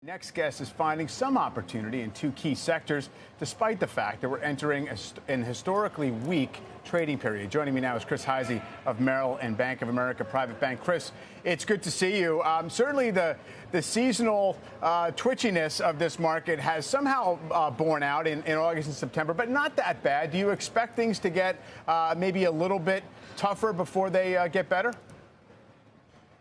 Next guest is finding some opportunity in two key sectors, despite the fact that we're entering an historically weak trading period. Joining me now is Hyzy of Merrill and Bank of America Private Bank. Chris, it's good to see you. Certainly the seasonal twitchiness of this market has somehow borne out in August and September, but not that bad. Do you expect things to get maybe a little bit tougher before they get better?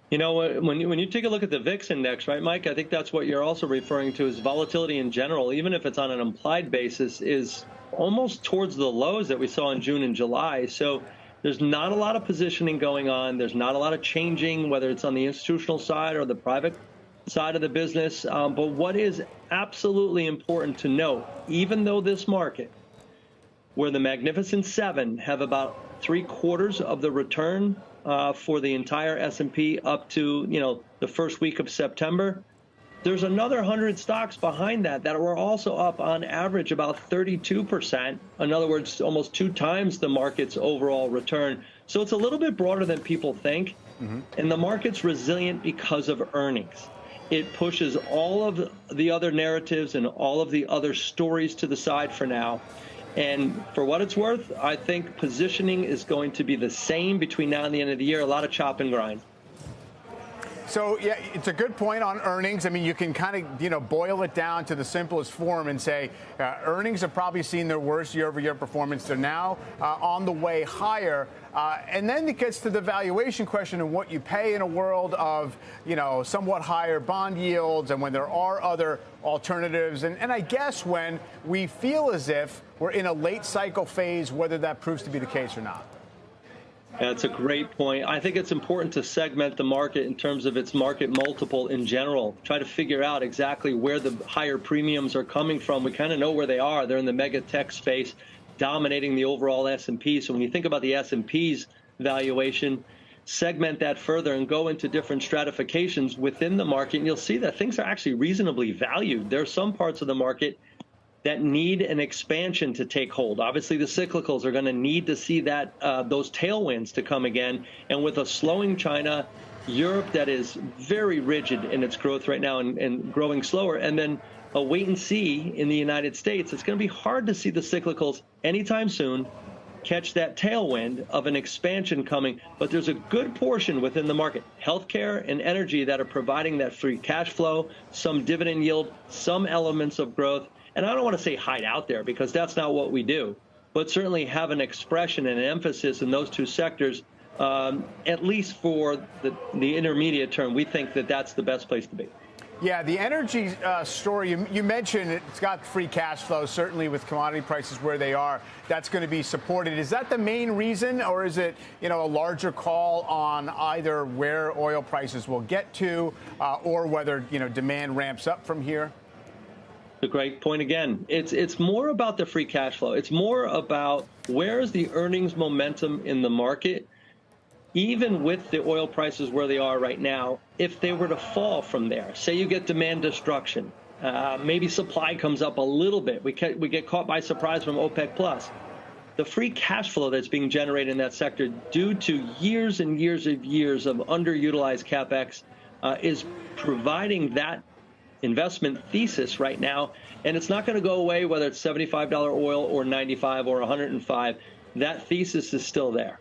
You know, when you take a look at the VIX index, right, Mike, I think that's what you're also referring to is volatility in general, even if it's on an implied basis, is almost towards the lows that we saw in June and July. So there's not a lot of positioning going on. There's not a lot of changing, whether it's on the institutional side or the private side of the business. But what is absolutely important to note, even though this market, where the Magnificent Seven have about 3/4 of the return for the entire S&P up to, the first week of September, there's another 100 stocks behind that were also up on average about 32%. In other words, almost 2 times the market's overall return. So it's a little bit broader than people think. And the market's resilient because of earnings. It pushes all of the other narratives and all of the other stories to the side for now. And for what it's worth, I think positioning is going to be the same between now and the end of the year. A lot of chop and grind. So, yeah, it's a good point on earnings. I mean, you can kind of, boil it down to the simplest form and say earnings have probably seen their worst year-over-year performance. They're now on the way higher. And then it gets to the valuation question and what you pay in a world of, somewhat higher bond yields and when there are other alternatives. And I guess when we feel as if we're in a late cycle phase, whether that proves to be the case or not. That's a great point. I think it's important to segment the market in terms of its market multiple in general. Try to figure out exactly where the higher premiums are coming from. We kind of know where they are. They're in the mega tech space, dominating the overall S&P. So when you think about the S&P's valuation, segment that further and go into different stratifications within the market, and you'll see that things are actually reasonably valued. There are some parts of the market that need an expansion to take hold. Obviously, the cyclicals are going to need to see that those tailwinds to come again. And with a slowing China, Europe that is very rigid in its growth right now and growing slower, and then a wait and see in the United States, it's going to be hard to see the cyclicals anytime soon catch that tailwind of an expansion coming. But there's a good portion within the market, healthcare and energy, that are providing that free cash flow, some dividend yield, some elements of growth. And I don't want to say hide out there because that's not what we do, but certainly have an expression and an emphasis in those two sectors, at least for the intermediate term. We think that that's the best place to be. Yeah, the energy story, you mentioned it's got free cash flow, certainly with commodity prices where they are. That's going to be supported. Is that the main reason, or is it, a larger call on either where oil prices will get to or whether, demand ramps up from here? A great point again. It's more about the free cash flow. It's more about where is the earnings momentum in the market, even with the oil prices where they are right now. If they were to fall from there, say you get demand destruction, maybe supply comes up a little bit. We get caught by surprise from OPEC plus. The free cash flow that's being generated in that sector due to years and years of underutilized CapEx is providing that investment thesis right now, and it's not going to go away whether it's $75 oil or $95 or $105. That thesis is still there.